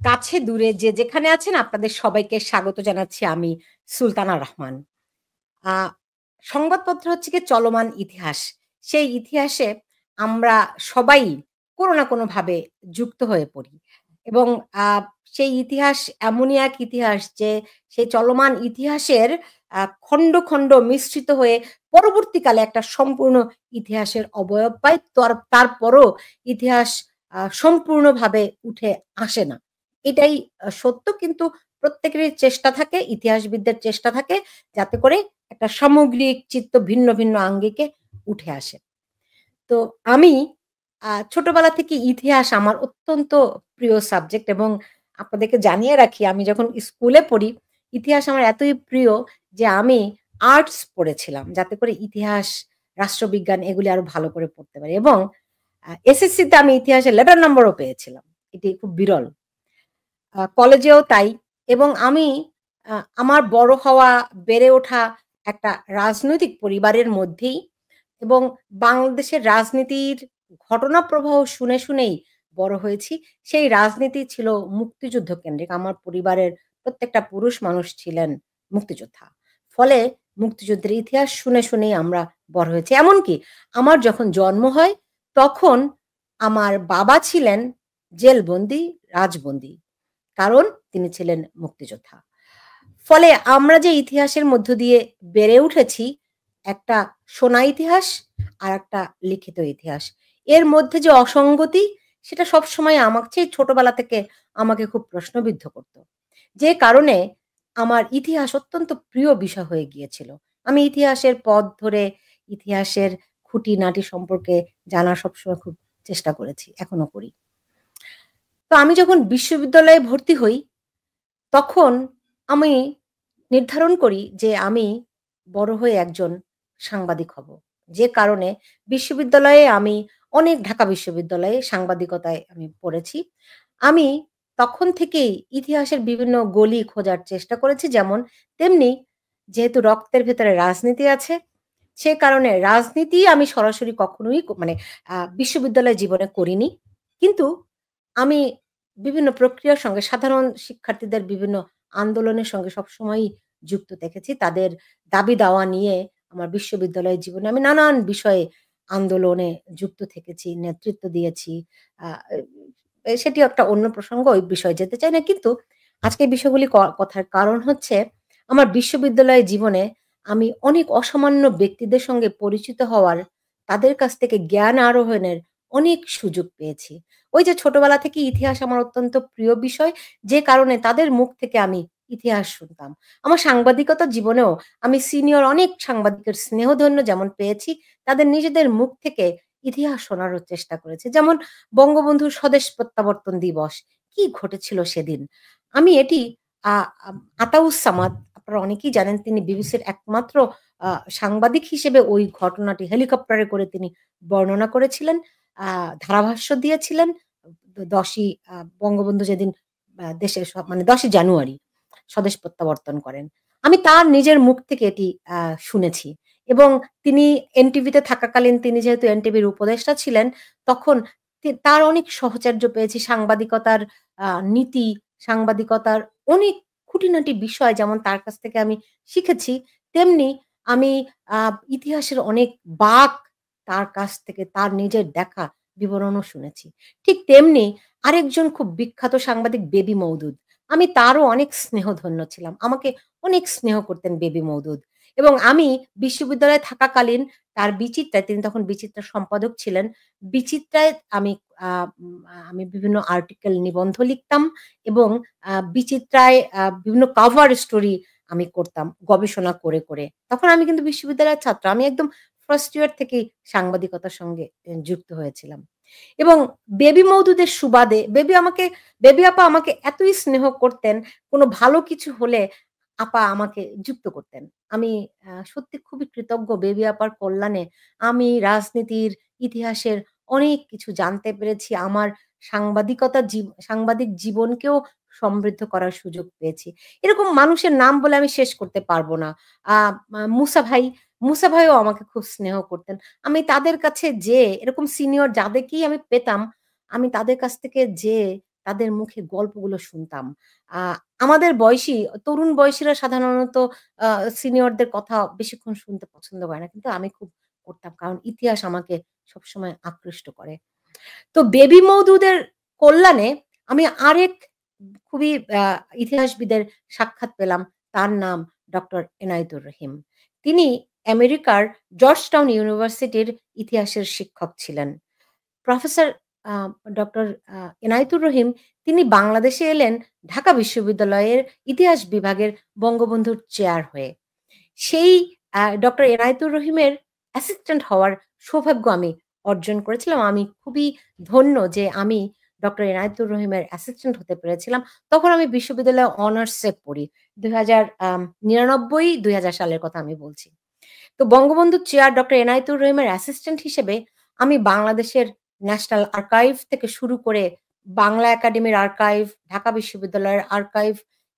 কাছে দূরে যে যেখানে আছেন আপনাদের সবাইকে স্বাগত জানাচ্ছি আমি সুলতানা রহমান। আ সংবাদপত্র হচ্ছে গিয়ে চলমান ইতিহাস। সেই ইতিহাসে আমরা সবাই কোনো না কোনোভাবে যুক্ত হয়ে পড়ি এবং আ সেই ইতিহাস এমনই এক ইতিহাস যে সেই চলমান ইতিহাসের খণ্ড মিশ্রিত হয়ে পরবর্তীকালে একটা সম্পূর্ণ ইতিহাসের অবয়ব পায়। তারপরও ইতিহাস সম্পূর্ণভাবে উঠে আসে না। এটাই সত্য, কিন্তু প্রত্যেকেরই চেষ্টা থাকে, ইতিহাসবিদদের চেষ্টা থাকে যাতে করে একটা সামগ্রিক চিত্র ভিন্ন আঙ্গিকে উঠে আসে। তো আমি ছোটবেলা থেকে ইতিহাস আমার অত্যন্ত প্রিয় সাবজেক্ট এবং আপনাদেরকে জানিয়ে রাখি আমি যখন স্কুলে পড়ি, ইতিহাস আমার এতই প্রিয় যে আমি আর্টস পড়েছিলাম। যাতে করে ইতিহাস, রাষ্ট্রবিজ্ঞান এগুলি আরো ভালো করে পড়তে পারি এবং এসএসসিতে আমি ইতিহাসে লেটার নাম্বারও পেয়েছিলাম। এটি খুব বিরল। কলেজেও তাই এবং আমি আমার বড় হওয়া, বেড়ে ওঠা একটা রাজনৈতিক পরিবারের মধ্যেই এবং বাংলাদেশের রাজনীতির ঘটনা প্রবাহ শুনেই বড় হয়েছি। সেই রাজনীতি ছিল মুক্তিযুদ্ধ কেন্দ্রিক। আমার পরিবারের প্রত্যেকটা পুরুষ মানুষ ছিলেন মুক্তিযোদ্ধা। ফলে মুক্তিযুদ্ধের ইতিহাস শুনেই আমরা বড় হয়েছি। এমনকি আমার যখন জন্ম হয় তখন আমার বাবা ছিলেন জেলবন্দি, রাজবন্দি। কারণ তিনি ছিলেন মুক্তিযোদ্ধা। ফলে আমরা যে ইতিহাসের মধ্য দিয়ে বেড়ে উঠেছি, একটা শোনা ইতিহাস আর একটা লিখিত ইতিহাস। এর মধ্যে যে অসঙ্গতি সেটা সবসময় সেই ছোটবেলা থেকে আমাকে খুব প্রশ্নবিদ্ধ করত। যে কারণে আমার ইতিহাস অত্যন্ত প্রিয় বিষয় হয়ে গিয়েছিল। আমি ইতিহাসের পথ ধরে ইতিহাসের খুঁটিনাটি সম্পর্কে জানার সবসময় খুব চেষ্টা করেছি, এখনো করি। তো আমি যখন বিশ্ববিদ্যালয়ে ভর্তি হই তখন আমি নির্ধারণ করি যে আমি বড় হয়ে একজন সাংবাদিক হব। যে কারণে বিশ্ববিদ্যালয়ে আমি ঢাকা বিশ্ববিদ্যালয়ে সাংবাদিকতায় আমি পড়েছি। আমি তখন থেকেই ইতিহাসের বিভিন্ন গলি খোঁজার চেষ্টা করেছি, যেমন তেমনি যেহেতু রক্তের ভেতরে রাজনীতি আছে, সে কারণে রাজনীতি আমি সরাসরি কখনোই মানে বিশ্ববিদ্যালয় জীবনে করিনি। কিন্তু আমি বিভিন্ন প্রক্রিয়ার সঙ্গে সাধারণ শিক্ষার্থীদের বিভিন্ন আন্দোলনের সঙ্গে সবসময়ই যুক্ত দেখেছি। তাদের দাবি-দাওয়া নিয়ে আমার বিশ্ববিদ্যালয়ের জীবনে আমি নানান বিষয়ে আন্দোলনে যুক্ত থেকেছি, নেতৃত্ব দিয়েছি। আ সেটিও একটা অন্য প্রসঙ্গ, ওই বিষয়ে যেতে চাই না। কিন্তু আজকে এই বিষয়গুলি কথার কারণ হচ্ছে আমার বিশ্ববিদ্যালয় জীবনে আমি অনেক অসামান্য ব্যক্তিদের সঙ্গে পরিচিত হওয়ার, তাদের কাছ থেকে জ্ঞান আরোহণের অনেক সুযোগ পেয়েছি। ওই যে ছোটবেলা থেকে ইতিহাস আমার অত্যন্ত প্রিয় বিষয়, যে কারণে তাদের মুখ থেকে আমি ইতিহাস শুনতাম। আমার সাংবাদিকতা জীবনেও আমি সিনিয়র অনেক সাংবাদিকের স্নেহধন্য যেমন পেয়েছি, তাদের নিজেদের মুখ থেকে ইতিহাস শোনারও চেষ্টা করেছি। যেমন বঙ্গবন্ধুর স্বদেশ প্রত্যাবর্তন দিবস, কি ঘটেছিল সেদিন? আমি এটি আ আম আতাউস সামাদ, আপনারা অনেকেই জানেন, তিনি বিবিসির একমাত্র আ সাংবাদিক হিসেবে ওই ঘটনাটি হেলিকপ্টারে করে তিনি বর্ণনা করেছিলেন। আ ধারাভাষ্য দিয়েছিলেন। ১০ই বঙ্গবন্ধু যেদিন দেশের মানে ১০ই জানুয়ারি স্বদেশ প্রত্যাবর্তন করেন। আমি তার নিজের মুখ থেকে এটি শুনেছি এবং তিনি এনটিভিতে থাকাকালীন, তিনি যেহেতু এনটিভির উপদেষ্টা ছিলেন, তখন তার অনেক সহচর্য পেয়েছি। সাংবাদিকতার আ নীতি, সাংবাদিকতার অনেক খুঁটিনাটি বিষয় যেমন তার কাছ থেকে আমি শিখেছি, তেমনি আমি আ ইতিহাসের অনেক বাঁক তার কাছ থেকে, তার নিজের দেখা বিবরণও শুনেছি। ঠিক তেমনি আরেকজন খুব বিখ্যাত সাংবাদিক বেবি মওদুদ। আমি তারও অনেক স্নেহধন্য ছিলাম। আমাকে অনেক স্নেহ করতেন বেবি মওদুদ এবং আমি বিশ্ববিদ্যালয়ে থাকাকালীন তার বিচিত্রায়, তিনি তখন বিচিত্রার সম্পাদক ছিলেন। বিচিত্রায় আমি আ আমি বিভিন্ন আর্টিকেল, নিবন্ধ লিখতাম এবং বিচিত্রায় বিভিন্ন কভার স্টোরি আমি করতাম গবেষণা করে। তখন আমি কিন্তু বিশ্ববিদ্যালয়ের ছাত্র। আমি একদম ফার্স্ট ইয়ার থেকেই সাংবাদিকতার সঙ্গে যুক্ত হয়েছিলাম। এবং বেবি মওদুদের সুবাদে বেবি আপা আমাকে এতই স্নেহ করতেন, কোনো ভালো কিছু হলে আপা আমাকে যুক্ত করতেন। আমি সত্যি খুবই কৃতজ্ঞ বেবি আপার কল্যাণে আমি রাজনীতির, ইতিহাসের অনেক কিছু জানতে পেরেছি। আমার সাংবাদিক জীবনকেও সমৃদ্ধ করার সুযোগ পেয়েছি। এরকম মানুষের নাম বলে আমি শেষ করতে পারব না। আ মা মুসা ভাইও আমাকে খুব স্নেহ করতেন। আমি তাদের কাছে যেয়ে এরকম সিনিয়র যাদেরকেই আমি পেতাম, আমি তাদের কাছ থেকে যেয়ে তাদের মুখে গল্পগুলো শুনতাম। আ আমাদের বয়সী তরুণ বয়সীরা সাধারণত আ সিনিয়রদের কথা বেশিক্ষণ শুনতে পছন্দ করে না। কিন্তু আমি খুব করতাম। কারণ ইতিহাস আমাকে সবসময় আকৃষ্ট করে। তো বেবি মওদুদের কল্যাণে আমি আরেক খুবই আ ইতিহাসবিদের সাক্ষাৎ পেলাম। তার নাম ডক্টর এনায়েতুর রহিম। তিনি আমেরিকার জর্জটাউন ইউনিভার্সিটির ইতিহাসের শিক্ষক ছিলেন। প্রফেসর আ ডক্টর এনায়েতুর রহিম তিনি বাংলাদেশে এলেন ঢাকা বিশ্ববিদ্যালয়ের ইতিহাস বিভাগের বঙ্গবন্ধুর চেয়ার হয়ে। সেই ডক্টর এনায়েতুর রহিমের অ্যাসিস্ট্যান্ট হওয়ার সৌভাগ্য আমি অর্জন করেছিলাম। আমি খুবই ধন্য যে আমি ডক্টর এনায়েতুর রহিমের অ্যাসিস্ট্যান্ট হতে পেরেছিলাম। তখন আমি বিশ্ববিদ্যালয়ে অনার্সে পড়ি। ২০৯৯-২০০০ সালের কথা আমি বলছি। তো বঙ্গবন্ধুর চেয়ার ডক্টর এনায়েতুর রহিমের অ্যাসিস্ট্যান্ট হিসেবে আমি বাংলাদেশের ন্যাশনাল আর্কাইভ থেকে শুরু করে বাংলা একাডেমির আর্কাইভ, ঢাকা বিশ্ববিদ্যালয়ের আর্কাইভ,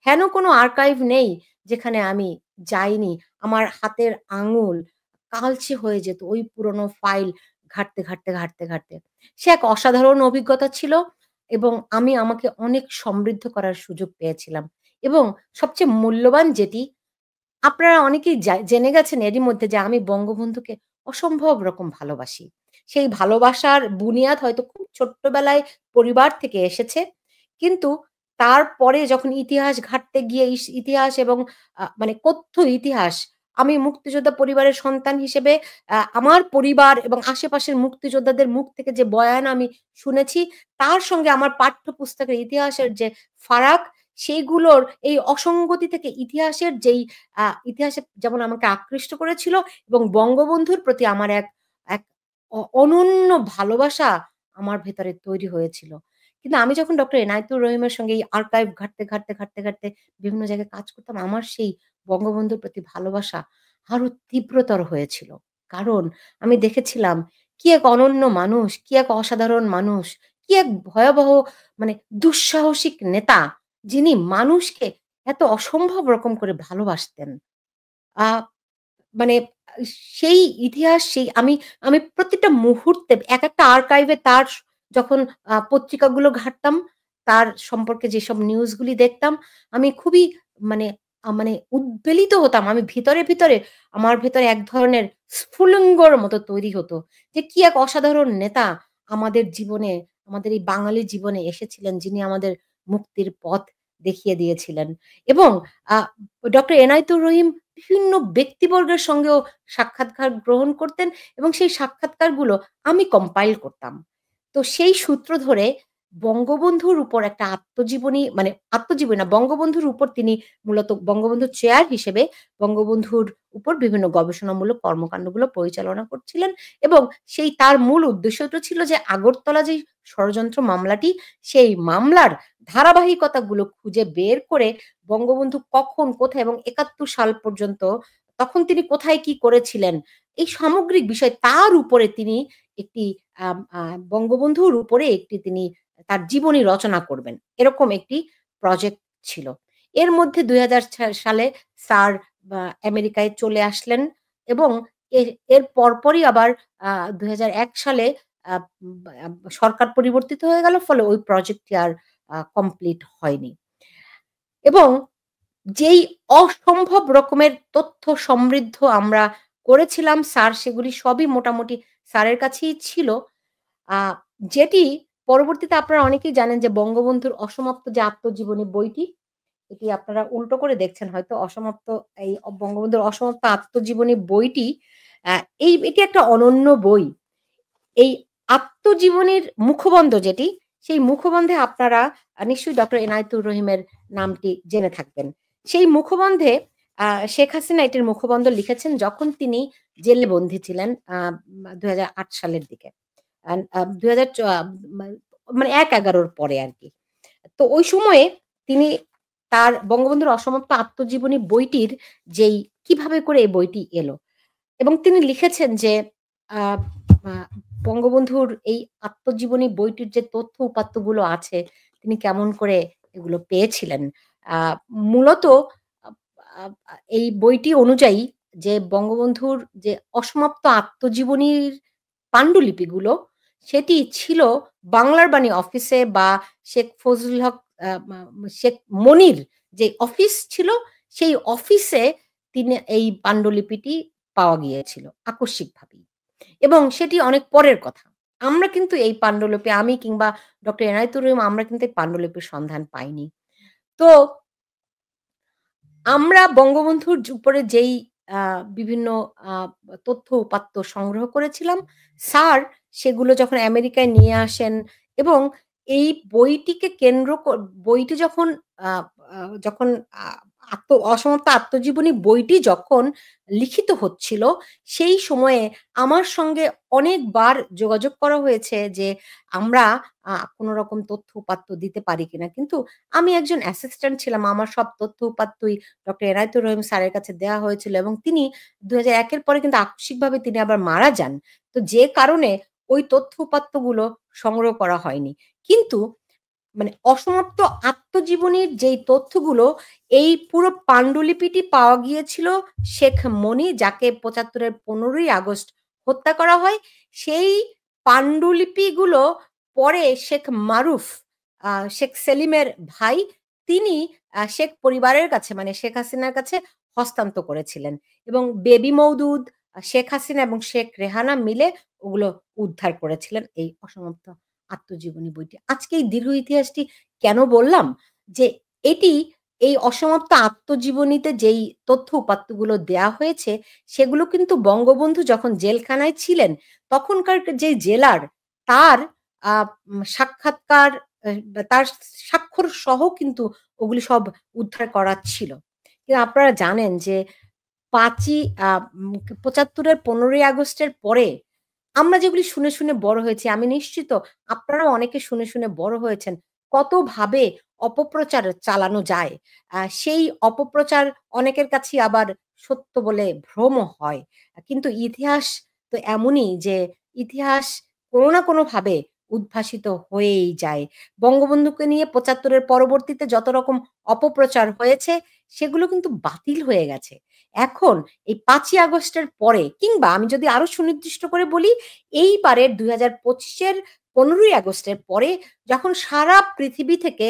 হেন কোনো আর্কাইভ নেই যেখানে আমি যাইনি। আমার হাতের আঙুল কালচে হয়ে যেত ওই পুরনো ফাইল ঘাঁটতে। সে এক অসাধারণ অভিজ্ঞতা ছিল এবং আমি আমাকে অনেক সমৃদ্ধ করার সুযোগ পেয়েছিলাম এবং সবচেয়ে মূল্যবান যেটি আপনারা অনেকেই জেনে গেছেন এরই মধ্যে যে আমি বঙ্গবন্ধুকে অসম্ভব রকম ভালোবাসি। সেই ভালোবাসার বুনিয়াদ হয়তো খুব ছোট্টবেলায় পরিবার থেকে এসেছে। কিন্তু তারপরে যখন ইতিহাস ঘাঁটতে গিয়ে ইতিহাস এবং মানে কথ্য ইতিহাস আমি মুক্তিযোদ্ধা পরিবারের সন্তান হিসেবে আমার পরিবার এবং আশেপাশের মুক্তিযোদ্ধাদের মুখ থেকে যে বয়ান আমি শুনেছি, তার সঙ্গে আমার পাঠ্যপুস্তকের ইতিহাসের যে ফারাক, সেইগুলোর এই অসঙ্গতি থেকে ইতিহাসের যেই ইতিহাসে যেমন আমাকে আকৃষ্ট করেছিল এবং বঙ্গবন্ধুর প্রতি আমার এক অনন্য ভালোবাসা আমার ভেতরে তৈরি হয়েছিল। কিন্তু আমি যখন ডক্টর এনায়েতুর রহিমের সঙ্গে এই আর্কাইভ ঘাঁটতে বিভিন্ন জায়গায় কাজ করতাম, আমার সেই বঙ্গবন্ধুর প্রতি ভালোবাসা আরো তীব্রতর হয়েছিল। কারণ আমি দেখেছিলাম কি এক অনন্য মানুষ, কি এক অসাধারণ মানুষ, কি এক ভয়াবহ মানে দুঃসাহসিক নেতা, যিনি মানুষকে এত অসম্ভব রকম করে ভালোবাসতেন। আ মানে সেই ইতিহাস আমি প্রতিটা মুহূর্তে একেকটা আর্কাইভে তার যখন পত্রিকাগুলো ঘাঁটতাম, তার সম্পর্কে যেসব নিউজগুলি দেখতাম, আমি খুবই মানে মানে উদ্বেলিত হতাম। আমি ভিতরে আমার ভেতরে এক ধরনের স্ফুলিঙ্গর মতো তৈরি হতো। যে কি এক অসাধারণ নেতা আমাদের জীবনে, আমাদের এই বাঙালি জীবনে এসেছিলেন, যিনি আমাদের মুক্তির পথ দেখিয়ে দিয়েছিলেন। এবং আ ডক্টর এনায়েতুর রহিম বিভিন্ন ব্যক্তিবর্গের সঙ্গেও সাক্ষাৎকার গ্রহণ করতেন এবং সেই সাক্ষাৎকারগুলো আমি কম্পাইল করতাম। তো সেই সূত্র ধরে বঙ্গবন্ধুর উপর একটা আত্মজীবনী মানে আত্মজীবনী না, বঙ্গবন্ধুর উপর তিনি মূলত বঙ্গবন্ধুর চেয়ার হিসেবে বঙ্গবন্ধুর উপর বিভিন্ন গবেষণামূলক কর্মকান্ডগুলো পরিচালনা করছিলেন এবং সেই তার মূল উদ্দেশ্যটা ছিল যে আগরতলা যেই ষড়যন্ত্র মামলাটি, সেই মামলার ধারাবাহিকতাগুলো খুঁজে বের করে বঙ্গবন্ধু কখন, কোথায় এবং ৭১ সাল পর্যন্ত তখন তিনি কোথায় কি করেছিলেন, এই সামগ্রিক বিষয় তার উপরে তিনি একটি আম আ বঙ্গবন্ধুর উপরে একটি তিনি তার জীবনী রচনা করবেন। এরকম একটি প্রজেক্ট ছিল। এর মধ্যে ২০০০ সালে স্যার আমেরিকায় চলে আসলেন এবং এর এর পরপরই আবার আ ২০০১ সালে আ বা সরকার পরিবর্তিত হয়ে গেল। ফলে ওই প্রজেক্টটি আর কমপ্লিট হয়নি। এবং যেই অসম্ভব রকমের তথ্য সমৃদ্ধ আমরা করেছিলাম, স্যার সেগুলি সবই মোটামুটি স্যারের কাছেই ছিল। আ যেটি পরবর্তীতে আপনারা অনেকেই জানেন যে বঙ্গবন্ধুর অসমাপ্ত যে আত্মজীবনী বইটি, এটি আপনারা উল্টো করে দেখছেন হয়তো অসমাপ্ত এই বঙ্গবন্ধুর অসমাপ্ত আত্মজীবনী বইটি আ এটি একটা অনন্য বই। এই আত্মজীবনীর মুখবন্ধ যেটি, সেই মুখবন্ধে আপনারা নিশ্চয়ই ডক্টর এনায়েতুর রহিমের নামটি জেনে থাকবেন। সেই মুখবন্ধে শেখ হাসিনা এটির মুখবন্ধ লিখেছেন যখন তিনি জেলে বন্দী ছিলেন ২০০৮ সালের দিকে। ২০০০ মা মানে ১/১১ র পরে আরকি। তো ওই সময়ে তিনি তার বঙ্গবন্ধুর অসমাপ্ত আত্মজীবনী বইটির যেই কিভাবে করে এই বইটি এলো এবং তিনি লিখেছেন যে আ আ বঙ্গবন্ধুর এই আত্মজীবনী বইটির যে তথ্য উপাত্তগুলো আছে, তিনি কেমন করে এগুলো পেয়েছিলেন। আ মূলত আপ আপ এই বইটি অনুযায়ী যে বঙ্গবন্ধুর যে অসমাপ্ত আত্মজীবনীর পান্ডুলিপিগুলো, সেটি ছিল বাংলার বাণী অফিসে বা শেখ ফজলুল হক শেখ মনির যে অফিস ছিল, সেই অফিসে তিনি এই পান্ডুলিপিটি পাওয়া গিয়েছিল আকস্মিকভাবেই। এবং সেটি অনেক পরের কথা। আমরা কিন্তু এই পান্ডুলিপি আমি কিংবা ডক্টর এনায়েতুর রহিম আমরা কিন্তু এই পান্ডুলিপির সন্ধান পাইনি। তো আমরা বঙ্গবন্ধুর উপরে যেই আ বিভিন্ন আ তথ্য উপাত্ত সংগ্রহ করেছিলাম, স্যার সেগুলো যখন আমেরিকায় নিয়ে আসেন এবং এই বইটিকে কেন্দ্র বইটি যখন আ আ যখন আ অসমাপ্ত আত্মজীবনী বইটি যখন লিখিত হচ্ছিল, সেই সময়ে আমার সঙ্গে অনেকবার যোগাযোগ করা হয়েছে যে আমরা কোন রকম তথ্য উপাত্ত দিতে পারি কিনা। কিন্তু আমি একজন অ্যাসিস্ট্যান্ট ছিলাম। আমার সব তথ্য উপাত্তই ডক্টর এনায়েতুর রহিম স্যারের কাছে দেয়া হয়েছিল এবং তিনি ২০০১ এর পরে কিন্তু আকস্মিকভাবে তিনি আবার মারা যান। তো যে কারণে ওই তথ্য উপাত্তগুলো সংগ্রহ করা হয়নি। কিন্তু মানে অসমাপ্ত আত্মজীবনীর যেই তথ্যগুলো এই পুরো পান্ডুলিপিটি পাওয়া গিয়েছিল শেখ মনি যাকে ৭৫ এর ১৫ই আগস্ট হত্যা করা হয়। সেই পান্ডুলিপিগুলো পরে শেখ মারুফ শেখ সেলিমের ভাই তিনি শেখ পরিবারের কাছে মানে শেখ হাসিনার কাছে হস্তান্তর করেছিলেন এবং বেবি মওদুদ, শেখ হাসিনা এবং শেখ রেহানা মিলে ওগুলো উদ্ধার করেছিলেন এই অসমাপ্ত আত্মজীবনী বইটি। আজকে এই দীর্ঘ ইতিহাসটি কেন বললাম? যে এটি এই অসমাপ্ত আত্মজীবনীতে যেই তথ্য উপাত্তগুলো দেয়া হয়েছে, সেগুলো কিন্তু বঙ্গবন্ধু যখন জেলখানায় ছিলেন, তখনকার যে জেলার তার আ সাক্ষাৎকার তার স্বাক্ষর সহ কিন্তু ওগুলি সব উদ্ধার করা ছিল। কিন্তু আপনারা জানেন যে ৫ই আ উম ৭৫ এর ১৫ই আগস্টের পরে আমরা যেগুলি শুনে, শুনে বড় হয়েছি, আমি নিশ্চিত আপনারাও অনেকে শুনে, শুনে বড় হয়েছেন। কতভাবে অপপ্রচার চালানো যায়। সেই অপপ্রচার অনেকের কাছেই আবার সত্য বলে ভ্রমও হয়। কিন্তু ইতিহাস তো এমনই যে ইতিহাস কোনো না কোনোভাবে উদ্ভাসিত হয়েই যায়। বঙ্গবন্ধুকে নিয়ে ৭৫ এর পরবর্তীতে যত রকম অপপ্রচার হয়েছে, সেগুলো কিন্তু বাতিল হয়ে গেছে। এখন এই ৫ই আগস্টের পরে কিংবা আমি যদি আরো সুনির্দিষ্ট করে বলি, এইবারের ২০২৫ এর ১৫ই আগস্টের পরে যখন সারা পৃথিবী থেকে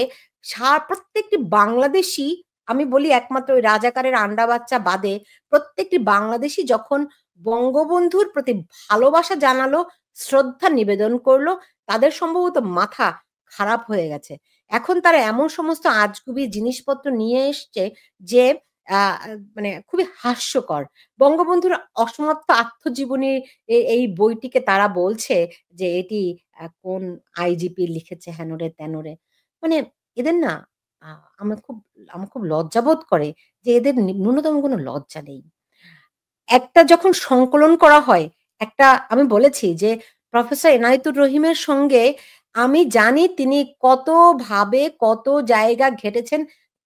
প্রত্যেকটি বাংলাদেশী আমি বলি একমাত্র ওই রাজাকারের আন্ডা বাচ্চা বাদে প্রত্যেকটি বাংলাদেশী যখন বঙ্গবন্ধুর প্রতি ভালোবাসা জানালো, শ্রদ্ধা নিবেদন করলো, তাদের সম্ভবত মাথা খারাপ হয়ে গেছে। এখন তারা এমন সমস্ত আজগুবি জিনিসপত্র নিয়ে এসছে যে আ মানে খুবই হাস্যকর। বঙ্গবন্ধুর অসমাপ্ত আত্মজীবনী এই বইটিকে তারা বলছে যে এটি কোন আইজিপি লিখেছে হেন-রে তেন-রে। মানে এদের না আ আমার খুব আমার খুব লজ্জাবোধ করে যে এদের ন্যূনতম কোনো লজ্জা নেই। একটা যখন সংকলন করা হয়, একটা আমি বলেছি যে প্রফেসর এনায়েতুর রহিমের সঙ্গে আমি জানি তিনি কতভাবে কত জায়গা ঘেঁটেছেন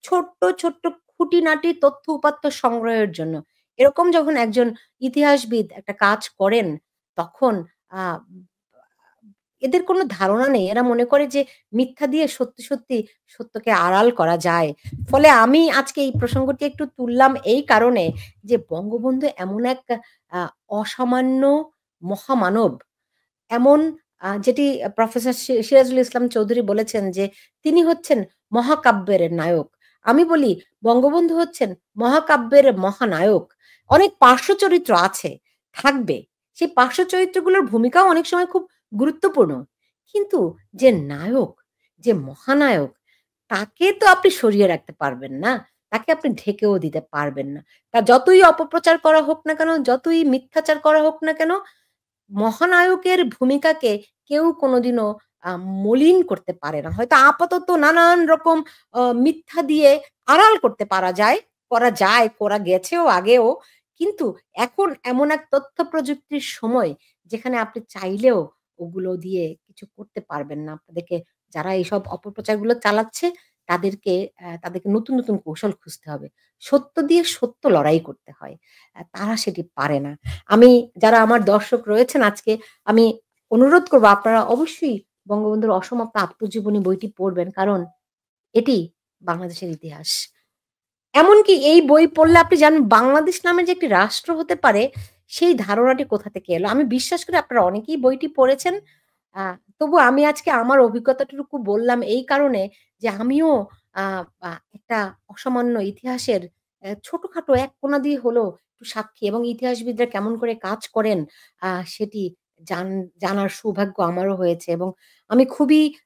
ছোট্ট, ছোট্ট খুঁটিনাটি তথ্য উপাত্ত সংগ্রহের জন্য। এরকম যখন একজন ইতিহাসবিদ একটা কাজ করেন তখন আ এদের কোনো ধারণা নেই। এরা মনে করে যে মিথ্যা দিয়ে সত্যি, সত্যি সত্যকে আড়াল করা যায়। ফলে আমি আজকে এই প্রসঙ্গটি একটু তুললাম এই কারণে যে বঙ্গবন্ধু এমন এক আ অসামান্য মহামানব এমন যেটি প্রফেসর সিরাজুল ইসলাম চৌধুরী বলেছেন যে, তিনি হচ্ছেন মহাকাব্যের নায়ক। আমি বলি বঙ্গবন্ধু হচ্ছেন মহাকাব্যের মহানায়ক। অনেক পার্শ্ব চরিত্র আছে, থাকবে। সেই পার্শ্ব চরিত্রগুলোর ভূমিকাও অনেক সময় খুব গুরুত্বপূর্ণ। কিন্তু যে নায়ক, যে মহানায়ক তাকে তো আপনি সরিয়ে রাখতে পারবেন না। তাকে আপনি ঢেকেও দিতে পারবেন না। তা যতই অপপ্রচার করা হোক না কেন, যতই মিথ্যাচার করা হোক না কেন মহানায়কের ভূমিকাকে কেউ কোনোদিনও আ মলিন করতে পারে না। হয়তো আপাতত নানান রকম মিথ্যা দিয়ে আড়াল করতে পারা যায়, করা গেছেও আগেও। কিন্তু এখন এমন এক তথ্য প্রযুক্তির সময় যেখানে আপনি চাইলেও ওগুলো দিয়ে কিছু করতে পারবেন না। আপনাদেরকে যারা এইসব অপপ্রচারগুলো চালাচ্ছে তাদেরকে নতুন, নতুন কৌশল খুঁজতে হবে। সত্য দিয়ে সত্য লড়াই করতে হয়। তারা সেটি পারে না। আমি যারা আমার দর্শক রয়েছেন আজকে আমি অনুরোধ করব আপনারা অবশ্যই বঙ্গবন্ধুর অসমাপ্ত আত্মজীবনী বইটি পড়বেন। কারণ এটি বাংলাদেশের ইতিহাস। এমনকি এই বই পড়লে আপনি জানেন বাংলাদেশ নামে যে একটি রাষ্ট্র হতে পারে সেই ধারণাটি কোথা থেকে এলো। আমি বিশ্বাস করি আপনারা অনেকেই বইটি পড়েছেন। আ তবু আমি আজকে আমার অভিজ্ঞতাটুকু বললাম এই কারণে যে আমিও আ আ একটা অসামান্য ইতিহাসের ছোটখাটো এক কোণা দিয়ে হলেও একটু সাক্ষী এবং ইতিহাসবিদরা কেমন করে কাজ করেন সেটি জান জানার সৌভাগ্য আমারও হয়েছে এবং আমি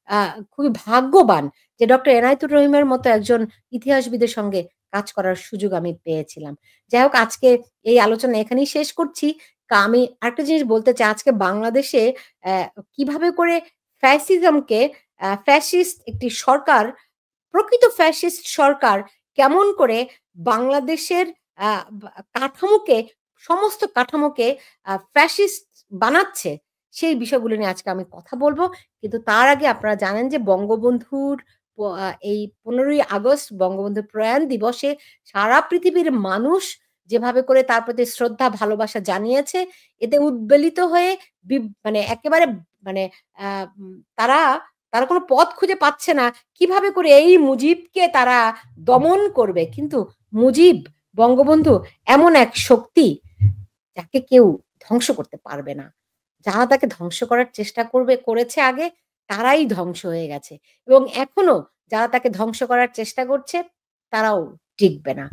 আ খুবই ভাগ্যবান যে ডক্টর এনায়েতুর রহিমের মতো একজন ইতিহাসবিদের সঙ্গে কাজ করার সুযোগ আমি পেয়েছিলাম। যাই হোক আজকে এই আলোচনা এখানেই শেষ করছি। আমি আরেকটা জিনিস বলতে চাই আজকে বাংলাদেশে অ্যা কিভাবে করে ফ্যাসিজমকে ফ্যাসিস্ট একটি সরকার, প্রকৃত ফ্যাসিস্ট সরকার কেমন করে বাংলাদেশের আ বা কাঠামোকে সমস্ত কাঠামোকে ফ্যাসিস্ট বানাচ্ছে, সেই বিষয়গুলো নিয়ে আজকে আমি কথা বলব। কিন্তু তার আগে আপনারা জানেন যে বঙ্গবন্ধুর প আ এই ১৫ই আগস্ট বঙ্গবন্ধুর প্রয়াণ দিবসে সারা পৃথিবীর মানুষ যেভাবে করে তার প্রতি শ্রদ্ধা ভালোবাসা জানিয়েছে, এতে উদ্বেলিত হয়ে মানে একেবারে মানে আ উম তারা তারা কোন পথ খুঁজে পাচ্ছে না কিভাবে করে এই মুজিবকে তারা দমন করবে। কিন্তু মুজিব, বঙ্গবন্ধু এমন এক শক্তি যাকে কেউ ধ্বংস করতে পারবে না। যারা তাকে ধ্বংস করার চেষ্টা করেছে আগে, তারাই ধ্বংস হয়ে গেছে এবং এখনো যারা তাকে ধ্বংস করার চেষ্টা করছে, তারাও টিকবে না।